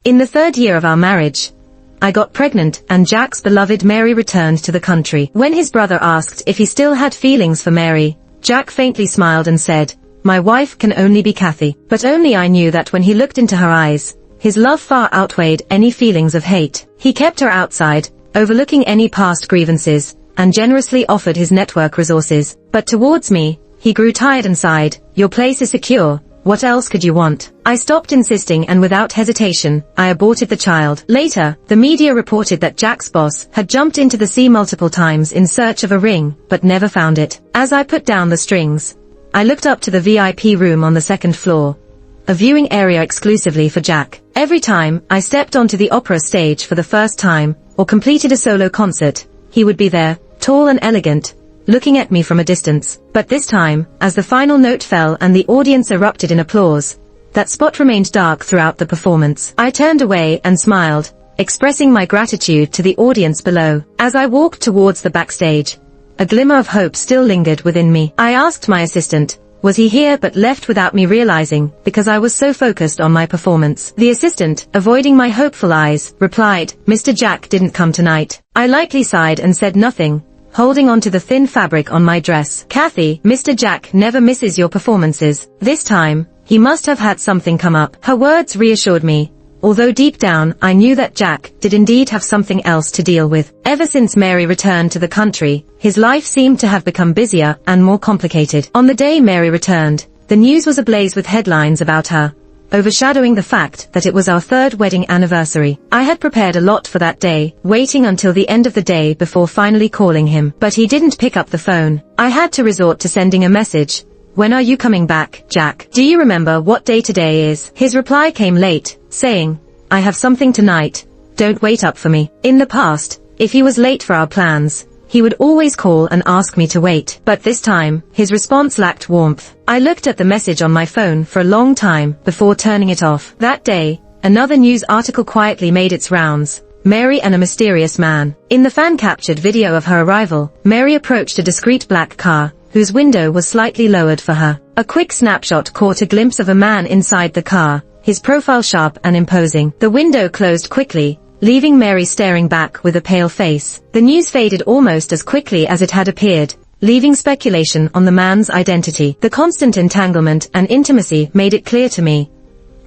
In the 3rd year of our marriage, I got pregnant and Jack's beloved Mary returned to the country. When his brother asked if he still had feelings for Mary, Jack faintly smiled and said, "My wife can only be Kathy." But only I knew that when he looked into her eyes, his love far outweighed any feelings of hate. He kept her outside, overlooking any past grievances, and generously offered his network resources. But towards me, he grew tired and sighed, "Your place is secure. What else could you want?" I stopped insisting and without hesitation, I aborted the child. Later, the media reported that Jack's boss had jumped into the sea multiple times in search of a ring, but never found it. As I put down the strings, I looked up to the VIP room on the 2nd floor, a viewing area exclusively for Jack. Every time I stepped onto the opera stage for the first time, or completed a solo concert, he would be there, tall and elegant, looking at me from a distance. But this time, as the final note fell and the audience erupted in applause, that spot remained dark throughout the performance. I turned away and smiled, expressing my gratitude to the audience below. As I walked towards the backstage, a glimmer of hope still lingered within me. I asked my assistant, was he here, but left without me realizing, because I was so focused on my performance. The assistant, avoiding my hopeful eyes, replied, "Mr. Jack didn't come tonight." I lightly sighed and said nothing, holding on to the thin fabric on my dress. "Kathy, Mr. Jack never misses your performances. This time, he must have had something come up." Her words reassured me, although deep down I knew that Jack did indeed have something else to deal with. Ever since Mary returned to the country, his life seemed to have become busier and more complicated. On the day Mary returned, the news was ablaze with headlines about her, overshadowing the fact that it was our 3rd wedding anniversary. I had prepared a lot for that day, waiting until the end of the day before finally calling him. But he didn't pick up the phone. I had to resort to sending a message. "When are you coming back, Jack? Do you remember what day today is?" His reply came late, saying, "I have something tonight. Don't wait up for me." In the past, if he was late for our plans, he would always call and ask me to wait. But this time, his response lacked warmth. I looked at the message on my phone for a long time before turning it off. That day, another news article quietly made its rounds. Mary and a mysterious man. In the fan-captured video of her arrival, Mary approached a discreet black car, whose window was slightly lowered for her. A quick snapshot caught a glimpse of a man inside the car, his profile sharp and imposing. The window closed quickly, leaving Mary staring back with a pale face. The news faded almost as quickly as it had appeared, leaving speculation on the man's identity. The constant entanglement and intimacy made it clear to me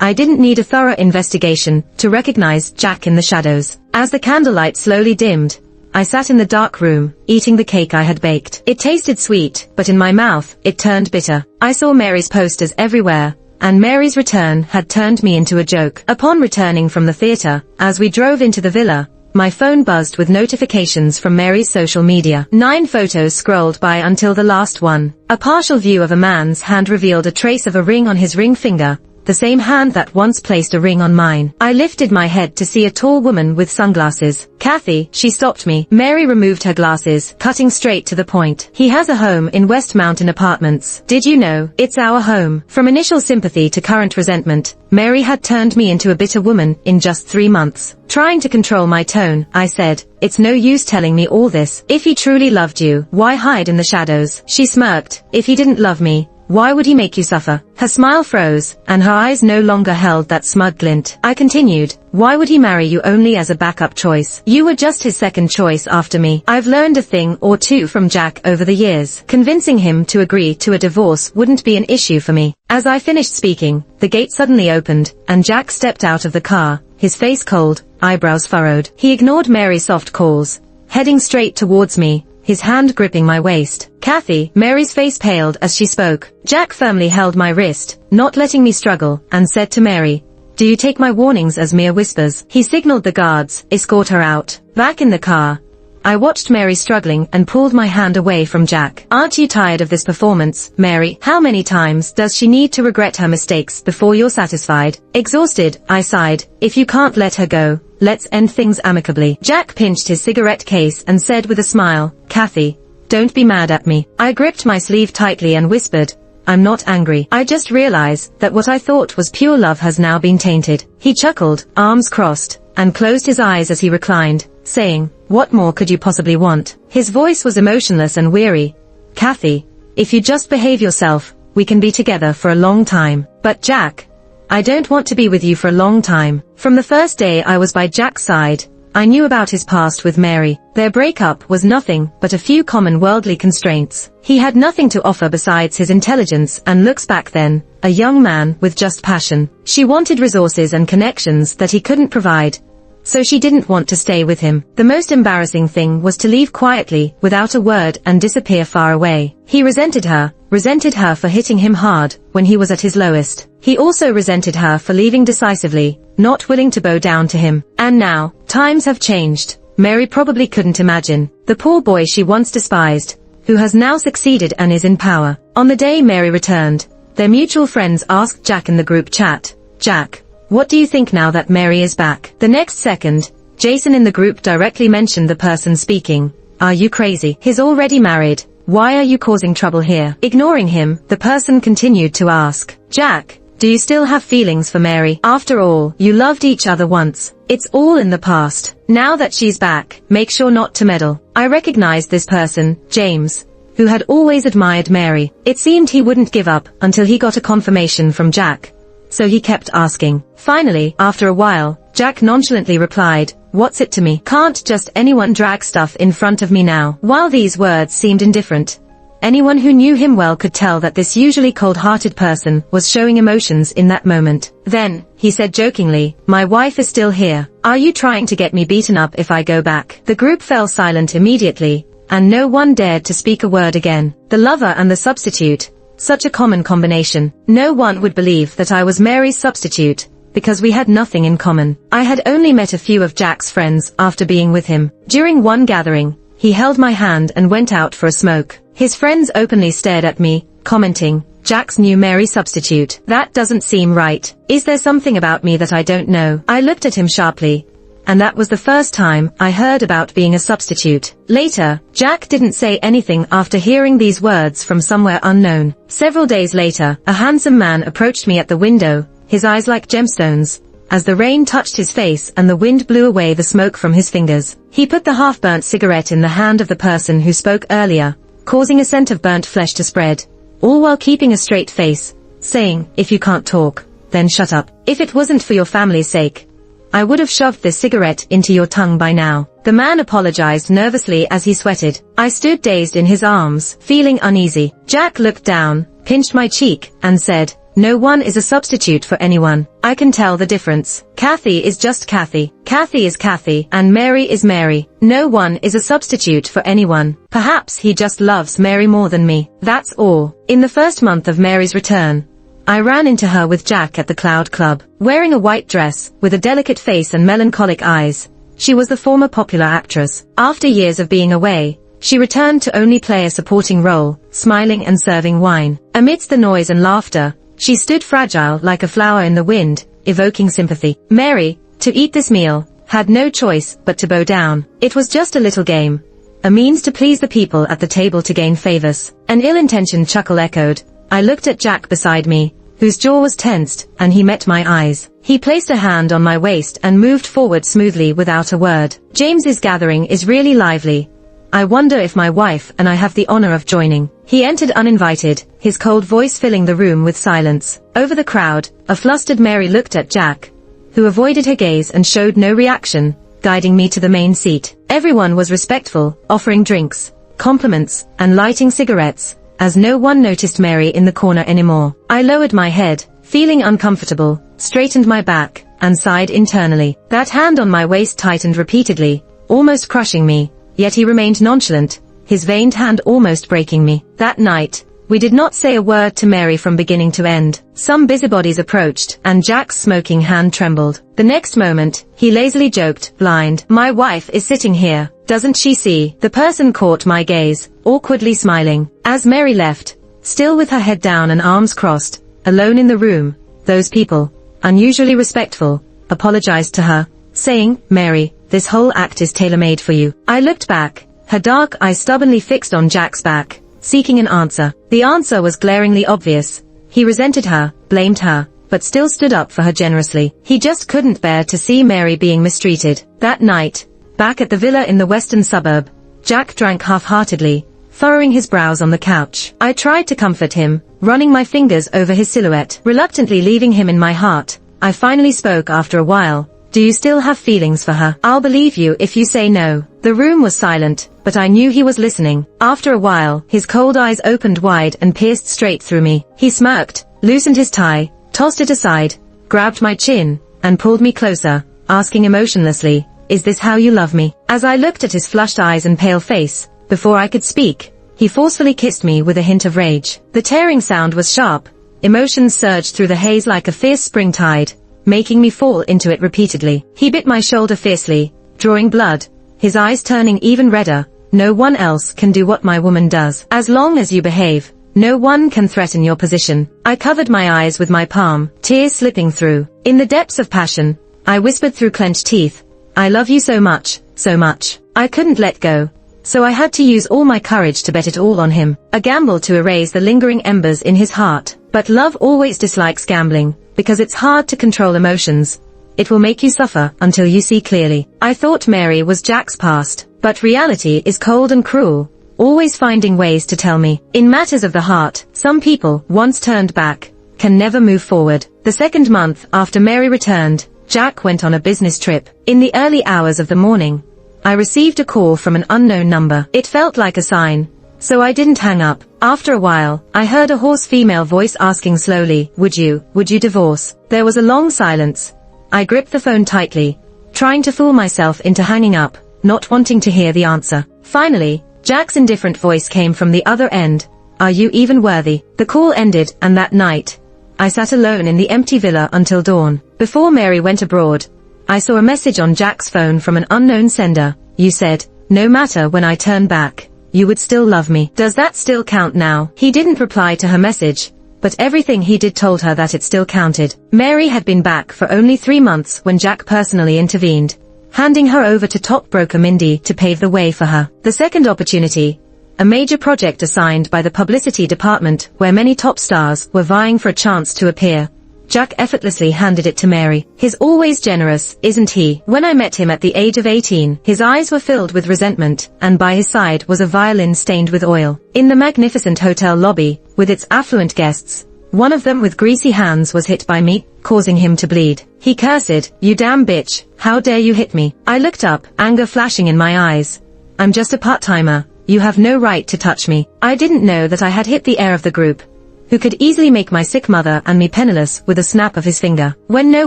I didn't need a thorough investigation to recognize Jack in the shadows. As the candlelight slowly dimmed, I sat in the dark room, eating the cake I had baked. It tasted sweet, but in my mouth, it turned bitter. I saw Mary's posters everywhere, and Mary's return had turned me into a joke. Upon returning from the theater, as we drove into the villa, my phone buzzed with notifications from Mary's social media. 9 photos scrolled by until the last one. A partial view of a man's hand revealed a trace of a ring on his ring finger, the same hand that once placed a ring on mine. I lifted my head to see a tall woman with sunglasses. "Kathy," she stopped me. Mary removed her glasses, cutting straight to the point. "He has a home in West Mountain Apartments. Did you know? It's our home." From initial sympathy to current resentment, Mary had turned me into a bitter woman in just 3 months. Trying to control my tone, I said, "It's no use telling me all this. If he truly loved you, why hide in the shadows?" She smirked. "If he didn't love me, why would he make you suffer?" Her smile froze, and her eyes no longer held that smug glint. I continued, "Why would he marry you only as a backup choice? You were just his second choice after me." I've learned a thing or two from Jack over the years. Convincing him to agree to a divorce wouldn't be an issue for me. As I finished speaking, the gate suddenly opened, and Jack stepped out of the car, his face cold, eyebrows furrowed. He ignored Mary's soft calls, heading straight towards me, his hand gripping my waist. "Kathy," Mary's face paled as she spoke. Jack firmly held my wrist, not letting me struggle, and said to Mary, "Do you take my warnings as mere whispers?" He signaled the guards, escort her out. Back in the car, I watched Mary struggling and pulled my hand away from Jack. "Aren't you tired of this performance, Mary? How many times does she need to regret her mistakes before you're satisfied?" "Exhausted," I sighed. "If you can't let her go, let's end things amicably." Jack pinched his cigarette case and said with a smile, "Kathy, don't be mad at me." I gripped my sleeve tightly and whispered, "I'm not angry. I just realize that what I thought was pure love has now been tainted." He chuckled, arms crossed, and closed his eyes as he reclined, saying, "What more could you possibly want?" His voice was emotionless and weary. "Kathy, if you just behave yourself, we can be together for a long time." "But Jack," I don't want to be with you for a long time. From the first day I was by Jack's side, I knew about his past with Mary. Their breakup was nothing but a few common worldly constraints. He had nothing to offer besides his intelligence and looks back then, a young man with just passion. She wanted resources and connections that he couldn't provide, so she didn't want to stay with him. The most embarrassing thing was to leave quietly, without a word, and disappear far away. He resented her for hitting him hard when he was at his lowest. He also resented her for leaving decisively, not willing to bow down to him. And now, times have changed. Mary probably couldn't imagine the poor boy she once despised, who has now succeeded and is in power. On the day Mary returned, their mutual friends asked Jack in the group chat, "Jack, what do you think now that Mary is back?" The next second, Jason in the group directly mentioned the person speaking. "Are you crazy? He's already married. Why are you causing trouble here?" Ignoring him, the person continued to ask, "Jack, do you still have feelings for Mary? After all, you loved each other once. It's all in the past. Now that she's back, make sure not to meddle." I recognized this person, James, who had always admired Mary. It seemed he wouldn't give up until he got a confirmation from Jack, so he kept asking. Finally, after a while, Jack nonchalantly replied, "What's it to me? Can't just anyone drag stuff in front of me now?" While these words seemed indifferent, anyone who knew him well could tell that this usually cold-hearted person was showing emotions in that moment. Then, he said jokingly, "My wife is still here. Are you trying to get me beaten up if I go back?" The group fell silent immediately, and no one dared to speak a word again. The lover and the substitute, such a common combination. No one would believe that I was Mary's substitute, because we had nothing in common. I had only met a few of Jack's friends after being with him. During one gathering, he held my hand and went out for a smoke. His friends openly stared at me, commenting, "Jack's new Mary substitute. That doesn't seem right. Is there something about me that I don't know?" I looked at him sharply, and that was the first time I heard about being a substitute. Later, Jack didn't say anything after hearing these words from somewhere unknown. Several days later, a handsome man approached me at the window, his eyes like gemstones, as the rain touched his face and the wind blew away the smoke from his fingers. He put the half-burnt cigarette in the hand of the person who spoke earlier, causing a scent of burnt flesh to spread, all while keeping a straight face, saying, "If you can't talk, then shut up. If it wasn't for your family's sake, I would have shoved this cigarette into your tongue by now." The man apologized nervously as he sweated. I stood dazed in his arms, feeling uneasy. Jack looked down, pinched my cheek, and said, "No one is a substitute for anyone. I can tell the difference. Kathy is just Kathy. Kathy is Kathy, and Mary is Mary. No one is a substitute for anyone. Perhaps he just loves Mary more than me. That's all." In the first month of Mary's return, I ran into her with Jack at the Cloud Club. Wearing a white dress, with a delicate face and melancholic eyes, she was the former popular actress. After years of being away, she returned to only play a supporting role, smiling and serving wine. Amidst the noise and laughter, she stood fragile like a flower in the wind, evoking sympathy. Mary, to eat this meal, had no choice but to bow down. It was just a little game, a means to please the people at the table to gain favors. An ill-intentioned chuckle echoed. I looked at Jack beside me, whose jaw was tensed, and he met my eyes. He placed a hand on my waist and moved forward smoothly without a word. "James's gathering is really lively. I wonder if my wife and I have the honor of joining." He entered uninvited, his cold voice filling the room with silence. Over the crowd, a flustered Mary looked at Jack, who avoided her gaze and showed no reaction, guiding me to the main seat. Everyone was respectful, offering drinks, compliments, and lighting cigarettes, as no one noticed Mary in the corner anymore. I lowered my head, feeling uncomfortable, straightened my back, and sighed internally. That hand on my waist tightened repeatedly, almost crushing me, yet he remained nonchalant, his veined hand almost breaking me. That night, we did not say a word to Mary from beginning to end. Some busybodies approached, and Jack's smoking hand trembled. The next moment, he lazily joked, "Blind. My wife is sitting here. Doesn't she see?" The person caught my gaze, awkwardly smiling. As Mary left, still with her head down and arms crossed, alone in the room, those people, unusually respectful, apologized to her, saying, "Mary, this whole act is tailor-made for you." I looked back, her dark eyes stubbornly fixed on Jack's back, seeking an answer. The answer was glaringly obvious. He resented her, blamed her, but still stood up for her generously. He just couldn't bear to see Mary being mistreated. That night, back at the villa in the western suburb, Jack drank half-heartedly, furrowing his brows on the couch. I tried to comfort him, running my fingers over his silhouette. Reluctantly leaving him in my heart, I finally spoke after a while. Do you still have feelings for her? I'll believe you if you say no. The room was silent, but I knew he was listening. After a while, his cold eyes opened wide and pierced straight through me. He smirked, loosened his tie, tossed it aside, grabbed my chin, and pulled me closer, asking emotionlessly, is this how you love me? As I looked at his flushed eyes and pale face, before I could speak, he forcefully kissed me with a hint of rage. The tearing sound was sharp. Emotions surged through the haze like a fierce spring tide, making me fall into it repeatedly. He bit my shoulder fiercely, drawing blood, his eyes turning even redder. No one else can do what my woman does. As long as you behave, no one can threaten your position. I covered my eyes with my palm, tears slipping through. In the depths of passion, I whispered through clenched teeth, I love you so much, so much. I couldn't let go, so I had to use all my courage to bet it all on him. A gamble to erase the lingering embers in his heart. But love always dislikes gambling, because it's hard to control emotions. It will make you suffer until you see clearly. I thought Mary was Jack's past, but reality is cold and cruel, always finding ways to tell me. In matters of the heart, some people, once turned back, can never move forward. The second month after Mary returned, Jack went on a business trip. In the early hours of the morning, I received a call from an unknown number. It felt like a sign, so I didn't hang up. After a while, I heard a hoarse female voice asking slowly, would you divorce? There was a long silence. I gripped the phone tightly, trying to fool myself into hanging up, not wanting to hear the answer. Finally, Jack's indifferent voice came from the other end. Are you even worthy? The call ended, and that night, I sat alone in the empty villa until dawn. Before Mary went abroad, I saw a message on Jack's phone from an unknown sender. You said, no matter when I turn back, you would still love me. Does that still count now? He didn't reply to her message, but everything he did told her that it still counted. Mary had been back for only 3 months when Jack personally intervened, handing her over to top broker Mindy to pave the way for her. The second opportunity, a major project assigned by the publicity department where many top stars were vying for a chance to appear, Jack effortlessly handed it to Mary. He's always generous, isn't he? When I met him at the age of 18, his eyes were filled with resentment, and by his side was a violin stained with oil. In the magnificent hotel lobby, with its affluent guests, one of them with greasy hands was hit by me, causing him to bleed. He cursed, you damn bitch, how dare you hit me? I looked up, anger flashing in my eyes. I'm just a part-timer, you have no right to touch me. I didn't know that I had hit the heir of the group, who could easily make my sick mother and me penniless with a snap of his finger. When no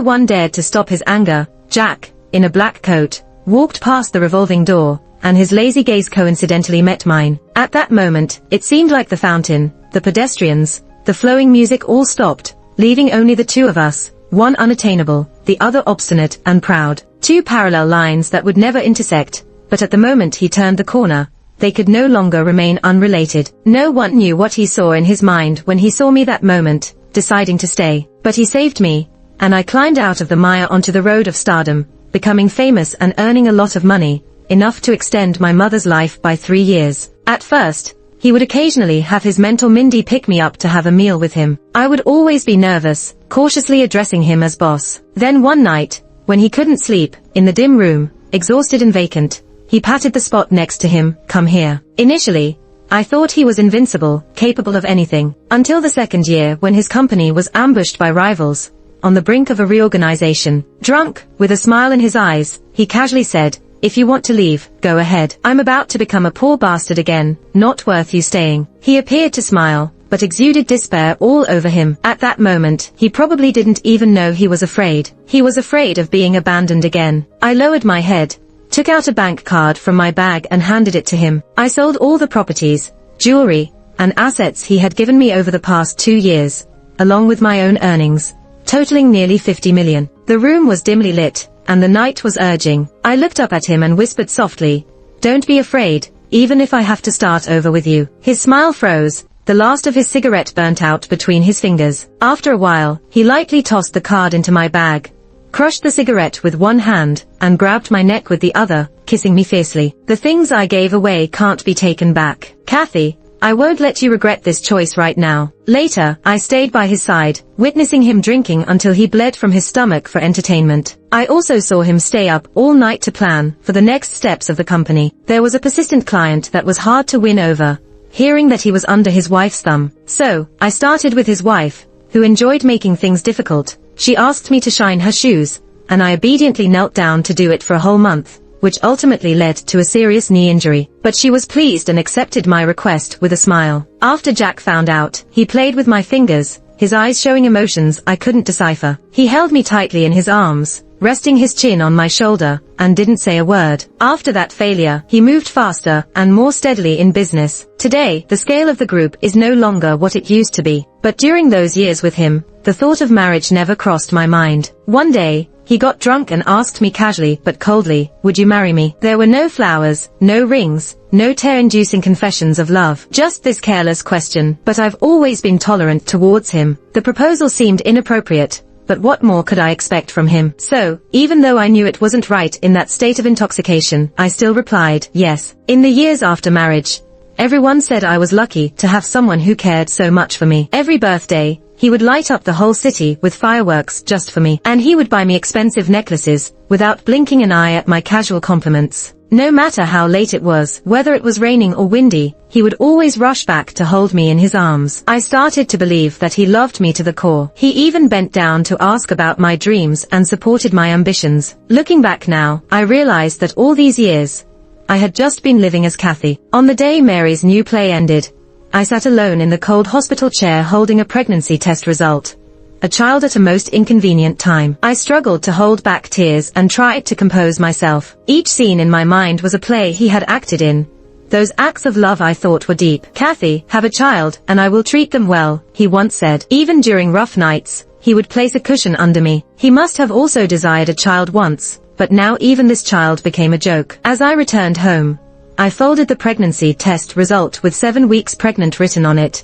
one dared to stop his anger, Jack, in a black coat, walked past the revolving door, and his lazy gaze coincidentally met mine. At that moment, it seemed like the fountain, the pedestrians, the flowing music all stopped, leaving only the two of us, one unattainable, the other obstinate and proud. Two parallel lines that would never intersect, but at the moment he turned the corner, they could no longer remain unrelated. No one knew what he saw in his mind when he saw me that moment, deciding to stay. But he saved me, and I climbed out of the mire onto the road of stardom, becoming famous and earning a lot of money, enough to extend my mother's life by 3 years. At first, he would occasionally have his mentor Mindy pick me up to have a meal with him. I would always be nervous, cautiously addressing him as boss. Then one night, when he couldn't sleep, in the dim room, exhausted and vacant, he patted the spot next to him, come here. Initially, I thought he was invincible, capable of anything, until the second year when his company was ambushed by rivals, on the brink of a reorganization. Drunk, with a smile in his eyes, he casually said, if you want to leave, go ahead. I'm about to become a poor bastard again, not worth you staying. He appeared to smile, but exuded despair all over him. At that moment, he probably didn't even know he was afraid. He was afraid of being abandoned again. I lowered my head, took out a bank card from my bag and handed it to him. I sold all the properties, jewelry, and assets he had given me over the past 2 years, along with my own earnings, totaling nearly 50 million. The room was dimly lit, and the night was urging. I looked up at him and whispered softly, don't be afraid, even if I have to start over with you. His smile froze, the last of his cigarette burnt out between his fingers. After a while, he lightly tossed the card into my bag, crushed the cigarette with one hand, and grabbed my neck with the other, kissing me fiercely. The things I gave away can't be taken back. Kathy, I won't let you regret this choice right now. Later, I stayed by his side, witnessing him drinking until he bled from his stomach for entertainment. I also saw him stay up all night to plan for the next steps of the company. There was a persistent client that was hard to win over. hearing that he was under his wife's thumb. So, I started with his wife, who enjoyed making things difficult. She asked me to shine her shoes, and I obediently knelt down to do it for a whole month, which ultimately led to a serious knee injury. But she was pleased and accepted my request with a smile. After Jack found out, he played with my fingers, his eyes showing emotions I couldn't decipher. He held me tightly in his arms, resting his chin on my shoulder, and didn't say a word. After that failure, he moved faster and more steadily in business. Today, the scale of the group is no longer what it used to be. But during those years with him, the thought of marriage never crossed my mind. One day, he got drunk and asked me casually but coldly, "Would you marry me?" There were no flowers, no rings, no tear-inducing confessions of love, just this careless question. But I've always been tolerant towards him. The proposal seemed inappropriate, but what more could I expect from him? So, even though I knew it wasn't right in that state of intoxication, I still replied, yes. In the years after marriage, everyone said I was lucky to have someone who cared so much for me. Every birthday, he would light up the whole city with fireworks just for me. And he would buy me expensive necklaces, without blinking an eye at my casual compliments. No matter how late it was, whether it was raining or windy, he would always rush back to hold me in his arms. I started to believe that he loved me to the core. He even bent down to ask about my dreams and supported my ambitions. Looking back now, I realized that all these years, I had just been living as Kathy. On the day Mary's new play ended, I sat alone in the cold hospital chair holding a pregnancy test result. A child at a most inconvenient time. I struggled to hold back tears and tried to compose myself. Each scene in my mind was a play he had acted in. Those acts of love I thought were deep. "Kathy, have a child, and I will treat them well," he once said. Even during rough nights, he would place a cushion under me. He must have also desired a child once, but now even this child became a joke. As I returned home, I folded the pregnancy test result with 7 weeks pregnant written on it,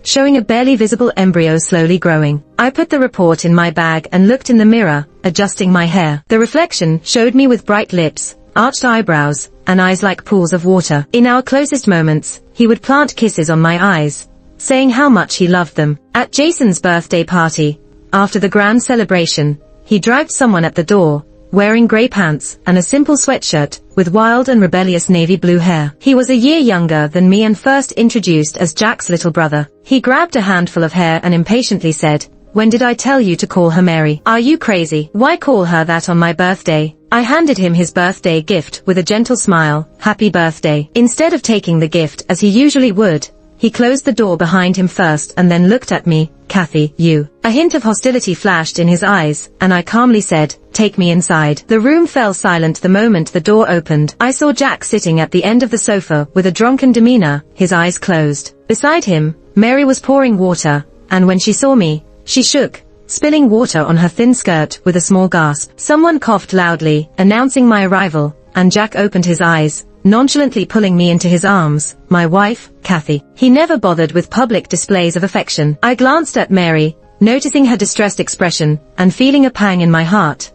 showing a barely visible embryo slowly growing. I put the report in my bag and looked in the mirror, adjusting my hair. The reflection showed me with bright lips, arched eyebrows, and eyes like pools of water. In our closest moments, he would plant kisses on my eyes, saying how much he loved them. At Jason's birthday party, after the grand celebration, he dragged someone at the door, wearing grey pants and a simple sweatshirt, with wild and rebellious navy blue hair. He was a year younger than me and first introduced as Jack's little brother. He grabbed a handful of hair and impatiently said, "When did I tell you to call her Mary? Are you crazy? Why call her that on my birthday?" I handed him his birthday gift with a gentle smile, "Happy birthday." Instead of taking the gift as he usually would, he closed the door behind him first and then looked at me, "Kathy, you." A hint of hostility flashed in his eyes, and I calmly said, "Take me inside." The room fell silent the moment the door opened. I saw Jack sitting at the end of the sofa with a drunken demeanor, his eyes closed. Beside him, Mary was pouring water, and when she saw me, she shook, spilling water on her thin skirt with a small gasp. Someone coughed loudly, announcing my arrival, and Jack opened his eyes, nonchalantly pulling me into his arms, my wife, Kathy. He never bothered with public displays of affection. I glanced at Mary, noticing her distressed expression, and feeling a pang in my heart.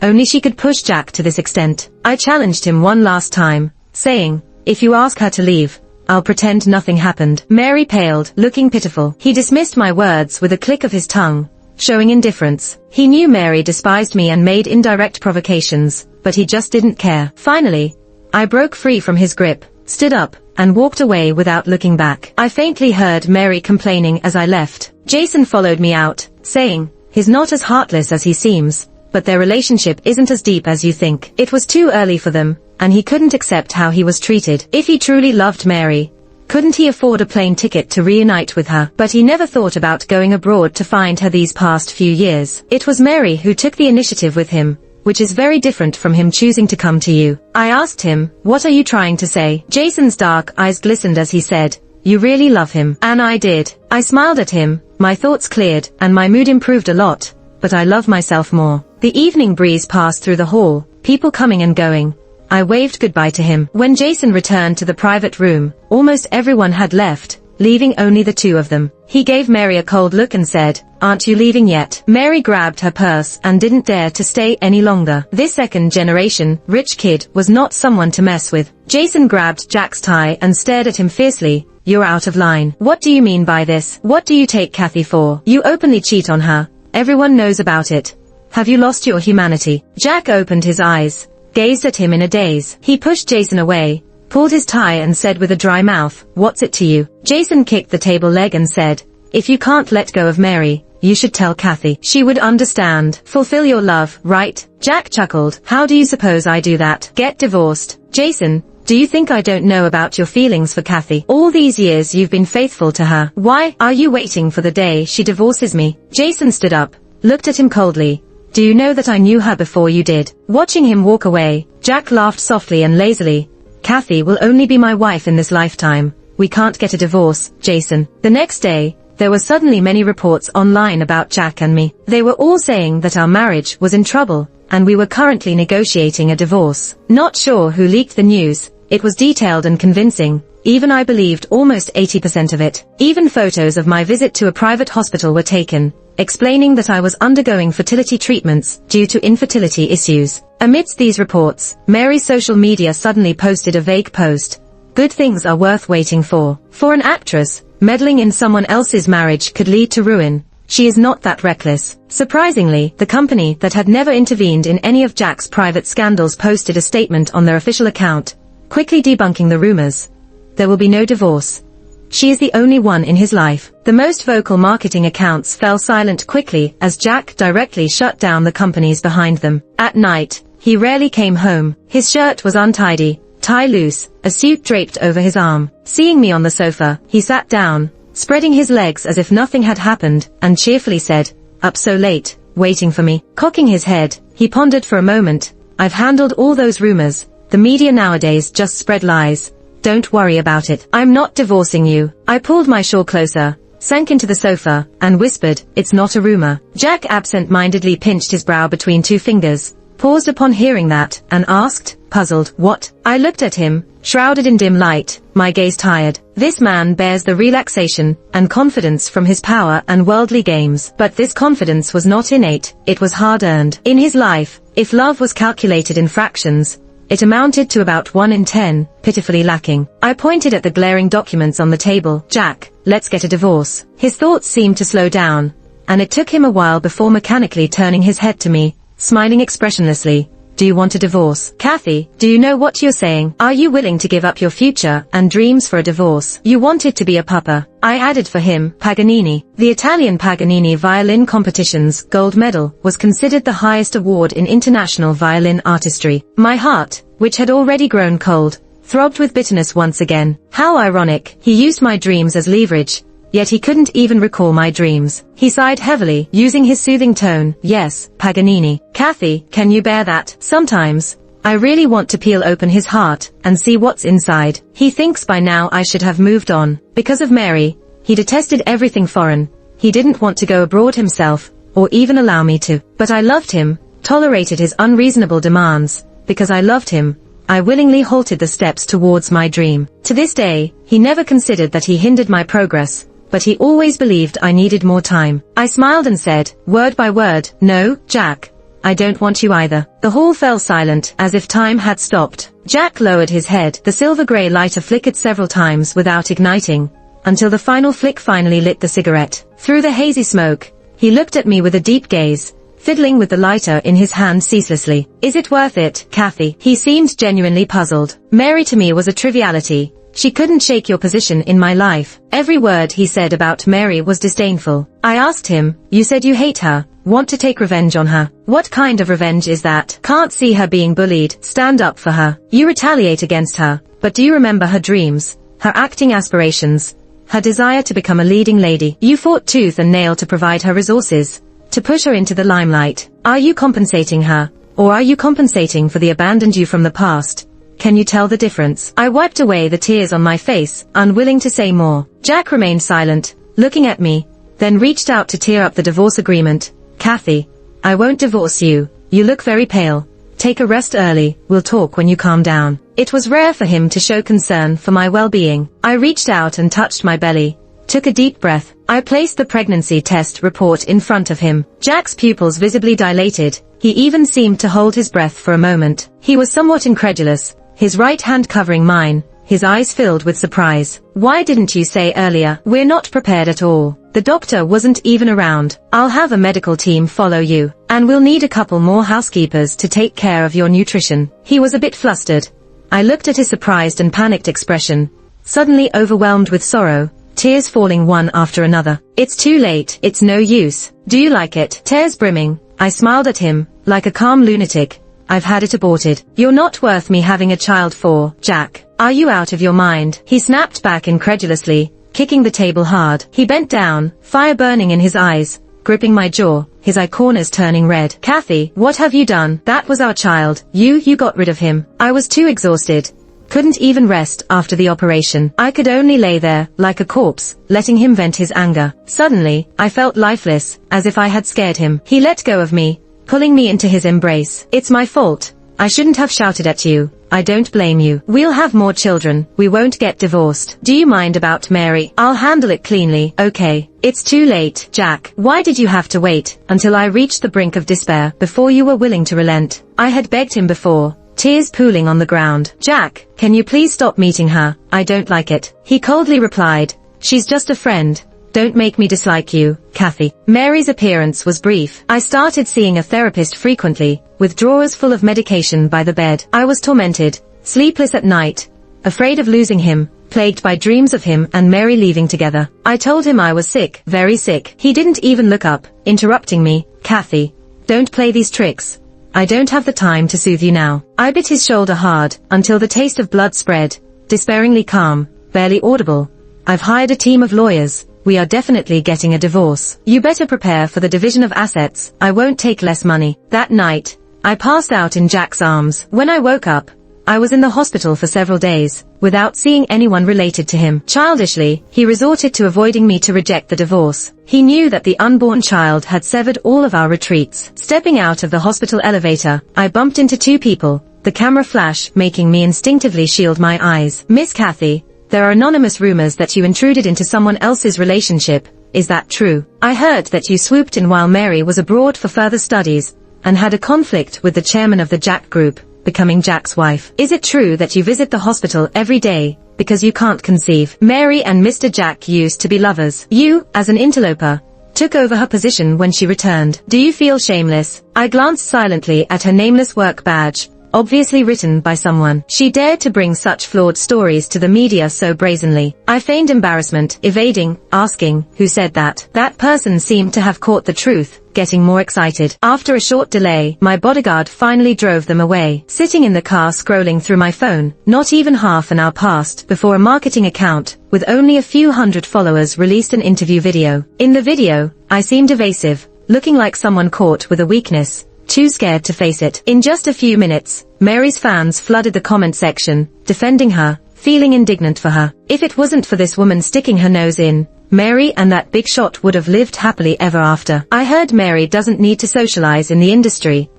Only she could push Jack to this extent. I challenged him one last time, saying, "If you ask her to leave, I'll pretend nothing happened." Mary paled, looking pitiful. He dismissed my words with a click of his tongue, showing indifference. He knew Mary despised me and made indirect provocations, but he just didn't care. Finally, I broke free from his grip, stood up, and walked away without looking back. I faintly heard Mary complaining as I left. Jason followed me out, saying, "He's not as heartless as he seems, but their relationship isn't as deep as you think." It was too early for them, and he couldn't accept how he was treated. If he truly loved Mary, couldn't he afford a plane ticket to reunite with her? But he never thought about going abroad to find her these past few years. It was Mary who took the initiative with him, which is very different from him choosing to come to you. I asked him, "What are you trying to say?" Jason's dark eyes glistened as he said, "You really love him." And I did. I smiled at him, my thoughts cleared, and my mood improved a lot, but I love myself more. The evening breeze passed through the hall, people coming and going. I waved goodbye to him. When Jason returned to the private room, almost everyone had left, leaving only the two of them. He gave Mary a cold look and said, "Aren't you leaving yet?" Mary grabbed her purse and didn't dare to stay any longer. This second-generation, rich kid was not someone to mess with. Jason grabbed Jack's tie and stared at him fiercely. "You're out of line. What do you mean by this? What do you take Kathy for? You openly cheat on her. Everyone knows about it. Have you lost your humanity?" Jack opened his eyes, gazed at him in a daze. He pushed Jason away, pulled his tie and said with a dry mouth, "What's it to you?" Jason kicked the table leg and said, "If you can't let go of Mary, you should tell Kathy. She would understand. Fulfill your love, right?" Jack chuckled. "How do you suppose I do that? Get divorced." "Jason, do you think I don't know about your feelings for Kathy? All these years you've been faithful to her. Why are you waiting for the day she divorces me?" Jason stood up, looked at him coldly. "Do you know that I knew her before you did?" Watching him walk away, Jack laughed softly and lazily. "Kathy will only be my wife in this lifetime. We can't get a divorce, Jason." The next day, there were suddenly many reports online about Jack and me. They were all saying that our marriage was in trouble, and we were currently negotiating a divorce. Not sure who leaked the news. It was detailed and convincing. Even I believed almost 80% of it. Even photos of my visit to a private hospital were taken, explaining that I was undergoing fertility treatments due to infertility issues. Amidst these reports, Mary's social media suddenly posted a vague post. "Good things are worth waiting for." For an actress, meddling in someone else's marriage could lead to ruin. She is not that reckless. Surprisingly, the company that had never intervened in any of Jack's private scandals posted a statement on their official account, quickly debunking the rumors. There will be no divorce. She is the only one in his life. The most vocal marketing accounts fell silent quickly as Jack directly shut down the companies behind them. At night, he rarely came home. His shirt was untidy, tie loose, a suit draped over his arm. Seeing me on the sofa, he sat down, spreading his legs as if nothing had happened, and cheerfully said, "Up so late, waiting for me." Cocking his head, he pondered for a moment. "I've handled all those rumors. The media nowadays just spread lies. Don't worry about it. I'm not divorcing you." I pulled my shawl closer, sank into the sofa, and whispered, "It's not a rumor." Jack absent-mindedly pinched his brow between two fingers, paused upon hearing that, and asked, puzzled, "What?" I looked at him, shrouded in dim light, my gaze tired. This man bears the relaxation and confidence from his power and worldly games. But this confidence was not innate, it was hard-earned. In his life, if love was calculated in fractions, it amounted to about 1 in 10, pitifully lacking. I pointed at the glaring documents on the table. "Jack, let's get a divorce." His thoughts seemed to slow down, and it took him a while before mechanically turning his head to me, smiling expressionlessly. "Do you want a divorce? Kathy, do you know what you're saying? Are you willing to give up your future and dreams for a divorce? You wanted to be a papa." I added for him, Paganini. The Italian Paganini violin competition's gold medal was considered the highest award in international violin artistry. My heart, which had already grown cold, throbbed with bitterness once again. How ironic. He used my dreams as leverage, yet he couldn't even recall my dreams. He sighed heavily, using his soothing tone. "Yes, Paganini. Kathy, can you bear that? Sometimes, I really want to peel open his heart and see what's inside." He thinks by now I should have moved on. Because of Mary, he detested everything foreign. He didn't want to go abroad himself, or even allow me to. But I loved him, tolerated his unreasonable demands. Because I loved him, I willingly halted the steps towards my dream. To this day, he never considered that he hindered my progress, but he always believed I needed more time. I smiled and said, word by word, "No, Jack, I don't want you either." The hall fell silent, as if time had stopped. Jack lowered his head. The silver-grey lighter flickered several times without igniting, until the final flick finally lit the cigarette. Through the hazy smoke, he looked at me with a deep gaze, fiddling with the lighter in his hand ceaselessly. "Is it worth it, Kathy?" He seemed genuinely puzzled. Mary to me was a triviality. She couldn't shake your position in my life. Every word he said about Mary was disdainful. I asked him, "You said you hate her, want to take revenge on her. What kind of revenge is that? Can't see her being bullied, stand up for her. You retaliate against her, but do you remember her dreams, her acting aspirations, her desire to become a leading lady? You fought tooth and nail to provide her resources, to push her into the limelight. Are you compensating her, or are you compensating for the abandoned you from the past? Can you tell the difference?" I wiped away the tears on my face, unwilling to say more. Jack remained silent, looking at me, then reached out to tear up the divorce agreement. "Kathy, I won't divorce you. You look very pale. Take a rest early, we'll talk when you calm down." It was rare for him to show concern for my well-being. I reached out and touched my belly, took a deep breath. I placed the pregnancy test report in front of him. Jack's pupils visibly dilated. He even seemed to hold his breath for a moment. He was somewhat incredulous, his right hand covering mine, his eyes filled with surprise. "Why didn't you say earlier?" "We're not prepared at all. The doctor wasn't even around. I'll have a medical team follow you, and we'll need a couple more housekeepers to take care of your nutrition." He was a bit flustered, I looked at his surprised and panicked expression, suddenly overwhelmed with sorrow, tears falling one after another. It's too late, it's no use. Do you like it? Tears brimming, I smiled at him, like a calm lunatic. I've had it aborted. You're not worth me having a child for, Jack. Are you out of your mind? He snapped back incredulously, kicking the table hard. He bent down, fire burning in his eyes, gripping my jaw, his eye corners turning red. Kathy, what have you done? That was our child. You got rid of him. I was too exhausted. Couldn't even rest after the operation. I could only lay there, like a corpse, letting him vent his anger. Suddenly, I felt lifeless, as if I had scared him. He let go of me, pulling me into his embrace. It's my fault. I shouldn't have shouted at you. I don't blame you. We'll have more children. We won't get divorced. Do you mind about Mary? I'll handle it cleanly. Okay. It's too late, Jack. Why did you have to wait until I reached the brink of despair before you were willing to relent? I had begged him before, tears pooling on the ground. Jack, can you please stop meeting her? I don't like it. He coldly replied, she's just a friend. Don't make me dislike you, Kathy. Mary's appearance was brief. I started seeing a therapist frequently, with drawers full of medication by the bed. I was tormented, sleepless at night, afraid of losing him, plagued by dreams of him and Mary leaving together. I told him I was sick, very sick. He didn't even look up, interrupting me. Kathy, don't play these tricks. I don't have the time to soothe you now. I bit his shoulder hard, until the taste of blood spread, despairingly calm, barely audible. I've hired a team of lawyers. We are definitely getting a divorce. You better prepare for the division of assets. I won't take less money. That night, I passed out in Jack's arms. When I woke up, I was in the hospital for several days, without seeing anyone related to him. Childishly, he resorted to avoiding me to reject the divorce. He knew that the unborn child had severed all of our retreats. Stepping out of the hospital elevator, I bumped into two people, the camera flash making me instinctively shield my eyes. Miss Kathy, there are anonymous rumors that you intruded into someone else's relationship. Is that true? I heard that you swooped in while Mary was abroad for further studies, and had a conflict with the chairman of the Jack group, becoming Jack's wife. Is it true that you visit the hospital every day, because you can't conceive? Mary and Mr. Jack used to be lovers. You, as an interloper, took over her position when she returned. Do you feel shameless? I glanced silently at her nameless work badge, obviously written by someone. She dared to bring such flawed stories to the media so brazenly. I feigned embarrassment, evading, asking, who said that? That person seemed to have caught the truth, getting more excited. After a short delay, my bodyguard finally drove them away. Sitting in the car scrolling through my phone, not even half an hour passed before a marketing account, with only a few hundred followers, released an interview video. In the video, I seemed evasive, looking like someone caught with a weakness, too scared to face it. In just a few minutes, Mary's fans flooded the comment section, defending her, feeling indignant for her. If it wasn't for this woman sticking her nose in, Mary and that big shot would have lived happily ever after. I heard Mary doesn't need to socialize in the industry,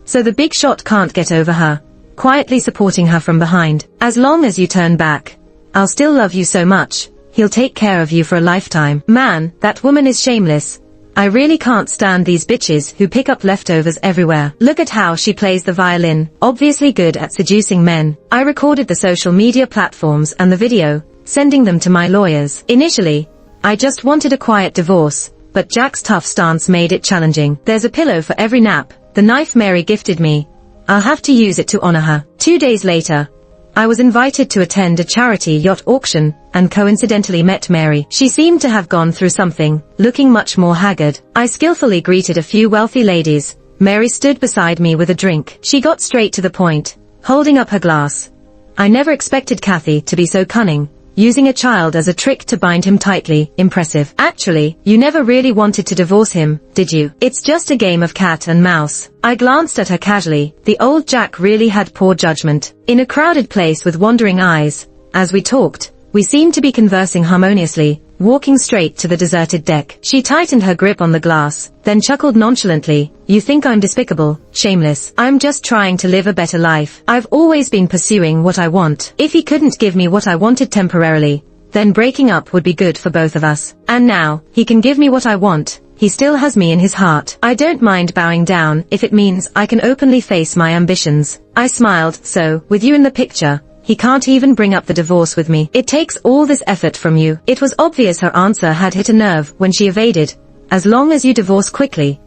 so the big shot can't get over her, quietly supporting her from behind. As long as you turn back, I'll still love you so much. He'll take care of you for a lifetime. Man, that woman is shameless. I really can't stand these bitches who pick up leftovers everywhere. Look at how she plays the violin, obviously good at seducing men. I recorded the social media platforms and the video, sending them to my lawyers. Initially, I just wanted a quiet divorce, but Jack's tough stance made it challenging. There's a pillow for every nap. The knife Mary gifted me, I'll have to use it to honor her. 2 days later, I was invited to attend a charity yacht auction, and coincidentally met Mary. She seemed to have gone through something, looking much more haggard. I skillfully greeted a few wealthy ladies. Mary stood beside me with a drink. She got straight to the point, holding up her glass. I never expected Kathy to be so cunning, using a child as a trick to bind him tightly. Impressive. Actually, you never really wanted to divorce him, did you? It's just a game of cat and mouse. I glanced at her casually. The old Jack really had poor judgment. In a crowded place with wandering eyes, as we talked, we seemed to be conversing harmoniously, walking straight to the deserted deck. She tightened her grip on the glass, then chuckled nonchalantly. You think I'm despicable, shameless. I'm just trying to live a better life. I've always been pursuing what I want. If he couldn't give me what I wanted temporarily, then breaking up would be good for both of us. And now, he can give me what I want. He still has me in his heart. I don't mind bowing down if it means I can openly face my ambitions. I smiled. So, with you in the picture, he can't even bring up the divorce with me. It takes all this effort from you. It was obvious her answer had hit a nerve when she evaded. As long as you divorce quickly,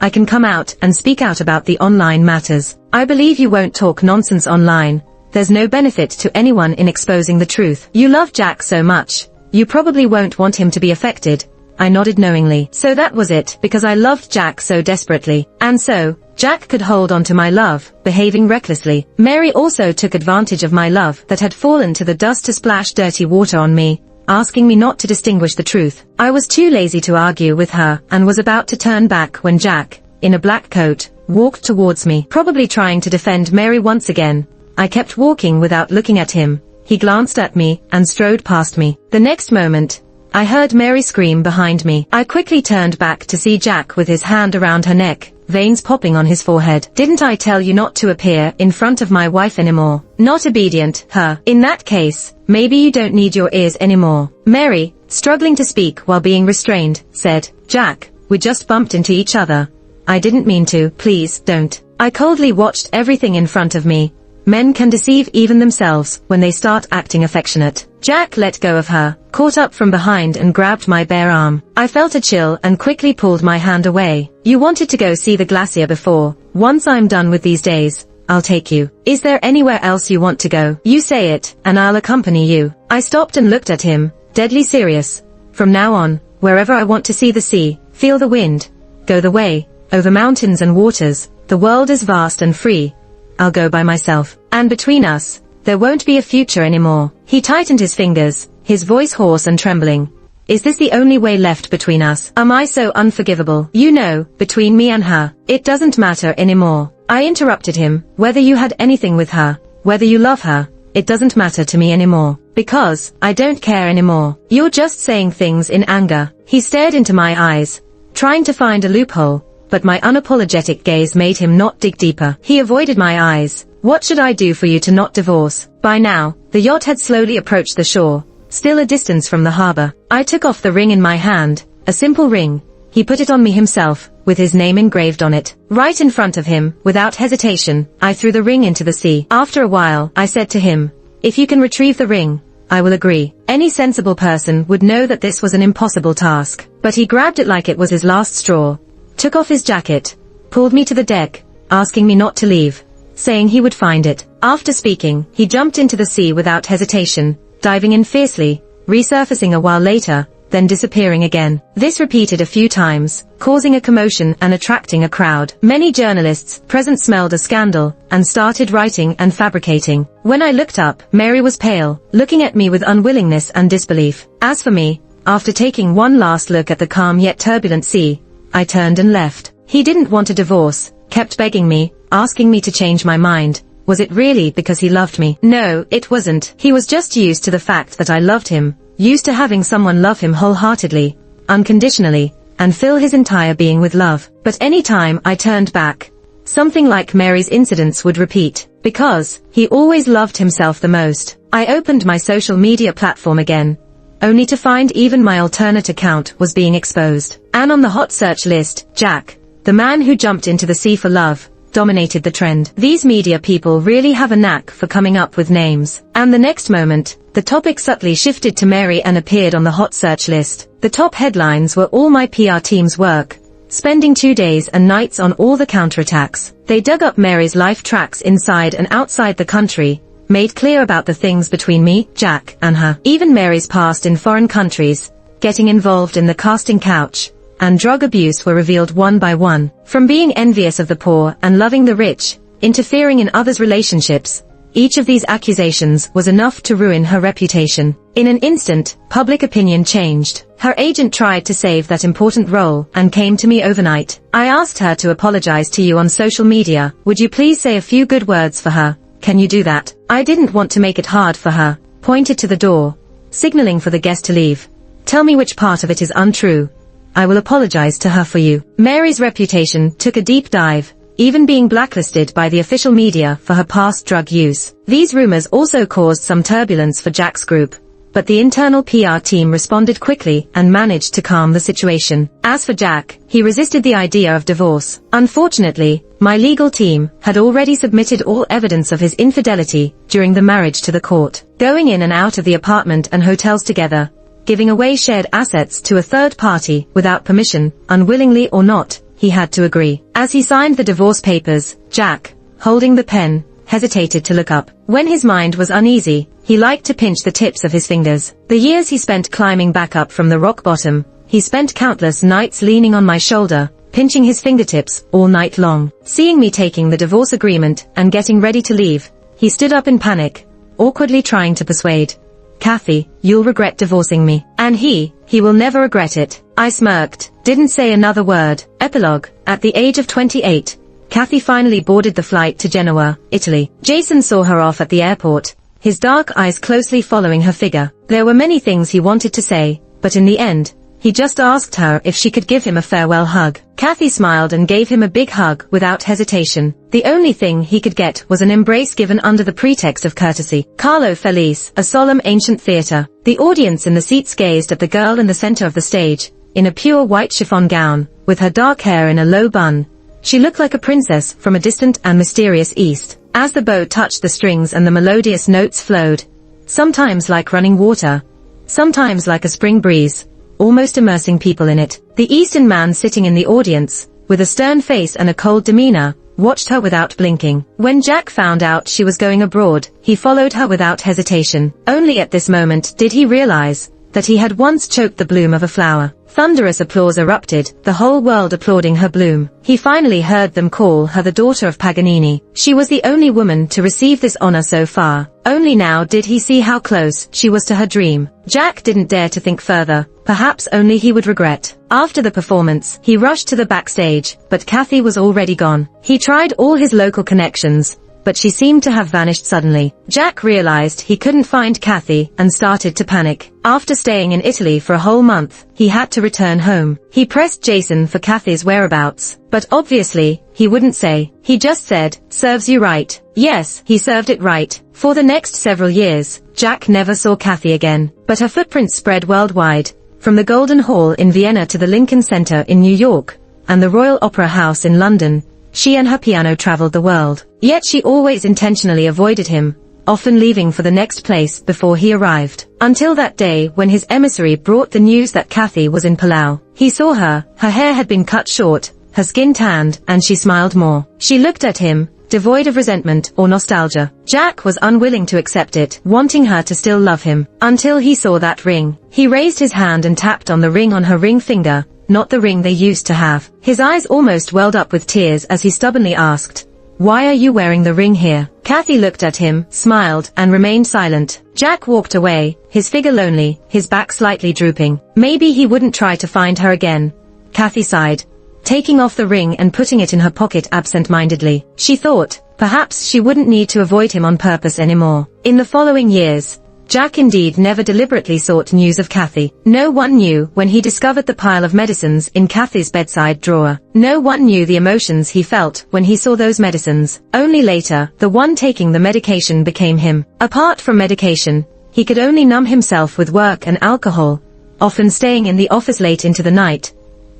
I can come out and speak out about the online matters. I believe you won't talk nonsense online, there's no benefit to anyone in exposing the truth. You love Jack so much. You probably won't want him to be affected. I nodded knowingly. So that was it, because I loved Jack so desperately. And so, Jack could hold on to my love, behaving recklessly. Mary also took advantage of my love that had fallen to the dust to splash dirty water on me, asking me not to distinguish the truth. I was too lazy to argue with her, and was about to turn back when Jack, in a black coat, walked towards me, probably trying to defend Mary once again. I kept walking without looking at him. He glanced at me, and strode past me. The next moment, I heard Mary scream behind me. I quickly turned back to see Jack with his hand around her neck, veins popping on his forehead. Didn't I tell you not to appear in front of my wife anymore? Not obedient, huh? In that case, maybe you don't need your ears anymore. Mary, struggling to speak while being restrained, said, Jack, we just bumped into each other. I didn't mean to, please, don't. I coldly watched everything in front of me. Men can deceive even themselves when they start acting affectionate. Jack let go of her, caught up from behind and grabbed my bare arm. I felt a chill and quickly pulled my hand away. You wanted to go see the glacier before. Once I'm done with these days, I'll take you. Is there anywhere else you want to go? You say it, and I'll accompany you. I stopped and looked at him, deadly serious. From now on, wherever I want to see the sea, feel the wind, go the way, over mountains and waters, the world is vast and free. I'll go by myself. And between us, there won't be a future anymore. He tightened his fingers, his voice hoarse and trembling. Is this the only way left between us? Am I so unforgivable? You know, between me and her, it doesn't matter anymore. I interrupted him. Whether you had anything with her, whether you love her, it doesn't matter to me anymore. Because, I don't care anymore. You're just saying things in anger. He stared into my eyes, trying to find a loophole, but my unapologetic gaze made him not dig deeper. He avoided my eyes. What should I do for you to not divorce? By now, the yacht had slowly approached the shore, still a distance from the harbor. I took off the ring in my hand, a simple ring. He put it on me himself, with his name engraved on it. Right in front of him, without hesitation, I threw the ring into the sea. After a while, I said to him, if you can retrieve the ring, I will agree. Any sensible person would know that this was an impossible task. But he grabbed it like it was his last straw, took off his jacket, pulled me to the deck, asking me not to leave, saying he would find it. After speaking, he jumped into the sea without hesitation, diving in fiercely, resurfacing a while later, then disappearing again. This repeated a few times, causing a commotion and attracting a crowd. Many journalists present smelled a scandal, and started writing and fabricating. When I looked up, Mary was pale, looking at me with unwillingness and disbelief. As for me, after taking one last look at the calm yet turbulent sea, I turned and left. He didn't want a divorce, kept begging me, asking me to change my mind. Was it really because he loved me? No, it wasn't. He was just used to the fact that I loved him, used to having someone love him wholeheartedly, unconditionally, and fill his entire being with love. But any time I turned back, something like Mary's incidents would repeat, because he always loved himself the most. I opened my social media platform again, only to find even my alternate account was being exposed. And on the hot search list, Jack, the man who jumped into the sea for love, dominated the trend. These media people really have a knack for coming up with names. And the next moment, the topic subtly shifted to Mary and appeared on the hot search list. The top headlines were all my PR team's work, spending 2 days and nights on all the counterattacks. They dug up Mary's life tracks inside and outside the country, made clear about the things between me, Jack, and her. Even Mary's past in foreign countries, getting involved in the casting couch, and drug abuse were revealed one by one. From being envious of the poor and loving the rich, interfering in others' relationships, each of these accusations was enough to ruin her reputation. In an instant, public opinion changed. Her agent tried to save that important role and came to me overnight. I asked her to apologize to you on social media. Would you please say a few good words for her? Can you do that? I didn't want to make it hard for her, pointed to the door, signaling for the guest to leave. Tell me which part of it is untrue. I will apologize to her for you. Mary's reputation took a deep dive, even being blacklisted by the official media for her past drug use. These rumors also caused some turbulence for Jack's group, but the internal PR team responded quickly and managed to calm the situation. As for Jack, he resisted the idea of divorce. Unfortunately, my legal team had already submitted all evidence of his infidelity during the marriage to the court, going in and out of the apartment and hotels together, giving away shared assets to a third party without permission, unwillingly or not. He had to agree. As he signed the divorce papers, Jack, holding the pen, hesitated to look up. When his mind was uneasy, he liked to pinch the tips of his fingers. The years he spent climbing back up from the rock bottom, he spent countless nights leaning on my shoulder, pinching his fingertips all night long. Seeing me taking the divorce agreement and getting ready to leave, he stood up in panic, awkwardly trying to persuade. Kathy, you'll regret divorcing me. And he will never regret it. I smirked, didn't say another word. Epilogue. At the age of 28, Kathy finally boarded the flight to Genoa, Italy. Jason saw her off at the airport, his dark eyes closely following her figure. There were many things he wanted to say, but in the end, he just asked her if she could give him a farewell hug. Kathy smiled and gave him a big hug without hesitation. The only thing he could get was an embrace given under the pretext of courtesy. Carlo Felice, a solemn ancient theater. The audience in the seats gazed at the girl in the center of the stage, in a pure white chiffon gown, with her dark hair in a low bun. She looked like a princess from a distant and mysterious east. As the bow touched the strings and the melodious notes flowed, sometimes like running water, sometimes like a spring breeze, almost immersing people in it. The Eastern man sitting in the audience, with a stern face and a cold demeanor, watched her without blinking. When Jack found out she was going abroad, he followed her without hesitation. Only at this moment did he realize that he had once choked the bloom of a flower. Thunderous applause erupted, the whole world applauding her bloom. He finally heard them call her the daughter of Paganini. She was the only woman to receive this honor so far. Only now did he see how close she was to her dream. Jack didn't dare to think further, perhaps only he would regret. After the performance, he rushed to the backstage, but Kathy was already gone. He tried all his local connections, but she seemed to have vanished suddenly. Jack realized he couldn't find Kathy and started to panic. After staying in Italy for a whole month, he had to return home. He pressed Jason for Kathy's whereabouts, but obviously, he wouldn't say. He just said, "Serves you right." Yes, he served it right. For the next several years, Jack never saw Kathy again, but her footprints spread worldwide, from the Golden Hall in Vienna to the Lincoln Center in New York, and the Royal Opera House in London. She and her piano traveled the world. Yet she always intentionally avoided him, often leaving for the next place before he arrived. Until that day when his emissary brought the news that Kathy was in Palau. He saw her hair had been cut short, her skin tanned, and she smiled more. She looked at him, devoid of resentment or nostalgia. Jack was unwilling to accept it, wanting her to still love him, until he saw that ring. He raised his hand and tapped on the ring on her ring finger, not the ring they used to have. His eyes almost welled up with tears as he stubbornly asked, "Why are you wearing the ring here?" Kathy looked at him, smiled, and remained silent. Jack walked away, his figure lonely, his back slightly drooping. Maybe he wouldn't try to find her again. Kathy sighed, taking off the ring and putting it in her pocket absent-mindedly. She thought, perhaps she wouldn't need to avoid him on purpose anymore. In the following years, Jack indeed never deliberately sought news of Kathy. No one knew when he discovered the pile of medicines in Kathy's bedside drawer. No one knew the emotions he felt when he saw those medicines. Only later, the one taking the medication became him. Apart from medication, he could only numb himself with work and alcohol, often staying in the office late into the night.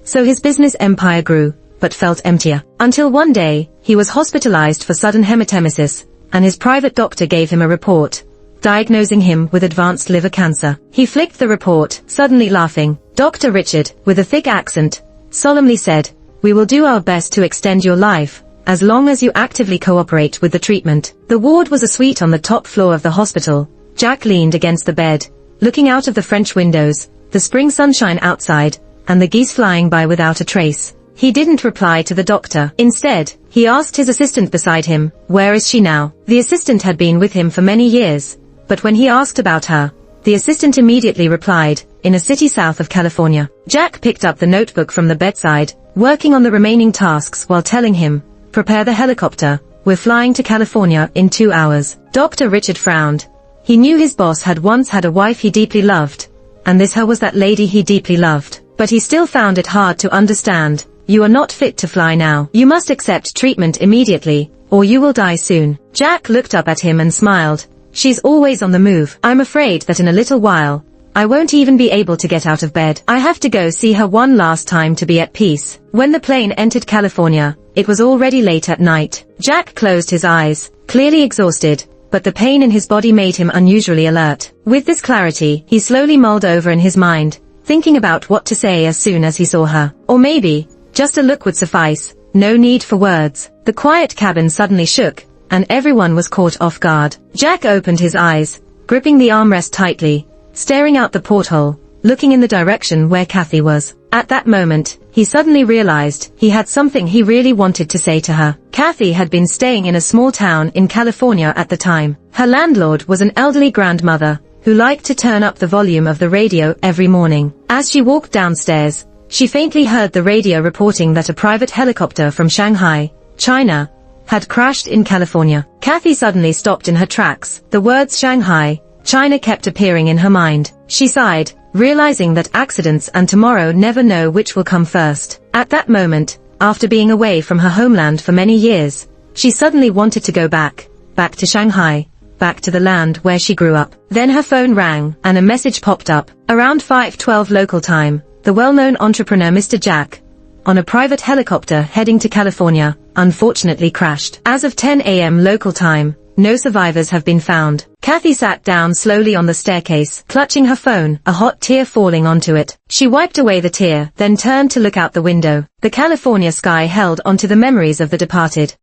So his business empire grew, but felt emptier. Until one day, he was hospitalized for sudden hematemesis, and his private doctor gave him a report, diagnosing him with advanced liver cancer. He flicked the report, suddenly laughing. Dr. Richard, with a thick accent, solemnly said, "We will do our best to extend your life, as long as you actively cooperate with the treatment." The ward was a suite on the top floor of the hospital. Jack leaned against the bed, looking out of the French windows, the spring sunshine outside, and the geese flying by without a trace. He didn't reply to the doctor. Instead, he asked his assistant beside him, "Where is she now?" The assistant had been with him for many years, but when he asked about her, the assistant immediately replied, "In a city south of California." Jack picked up the notebook from the bedside, working on the remaining tasks while telling him, "Prepare the helicopter, we're flying to California in 2 hours." Dr. Richard frowned. He knew his boss had once had a wife he deeply loved, and this her was that lady he deeply loved. But he still found it hard to understand. "You are not fit to fly now. You must accept treatment immediately, or you will die soon." Jack looked up at him and smiled. "She's always on the move. I'm afraid that in a little while, I won't even be able to get out of bed. I have to go see her one last time to be at peace." When the plane entered California, it was already late at night. Jack closed his eyes, clearly exhausted, but the pain in his body made him unusually alert. With this clarity, he slowly mulled over in his mind, thinking about what to say as soon as he saw her. Or maybe, just a look would suffice, no need for words. The quiet cabin suddenly shook, and everyone was caught off guard. Jack opened his eyes, gripping the armrest tightly, staring out the porthole, looking in the direction where Kathy was. At that moment, he suddenly realized he had something he really wanted to say to her. Kathy had been staying in a small town in California at the time. Her landlord was an elderly grandmother who liked to turn up the volume of the radio every morning. As she walked downstairs, she faintly heard the radio reporting that a private helicopter from Shanghai, China, had crashed in California. Kathy suddenly stopped in her tracks. The words Shanghai, China kept appearing in her mind. She sighed, realizing that accidents and tomorrow never know which will come first. At that moment, after being away from her homeland for many years, she suddenly wanted to go back to Shanghai, back to the land where she grew up. Then her phone rang, and a message popped up. Around 5:12 local time, the well-known entrepreneur Mr. Jack, on a private helicopter heading to California, unfortunately crashed. As of 10 a.m. local time, no survivors have been found. Kathy sat down slowly on the staircase, clutching her phone, a hot tear falling onto it. She wiped away the tear, then turned to look out the window. The California sky held onto the memories of the departed.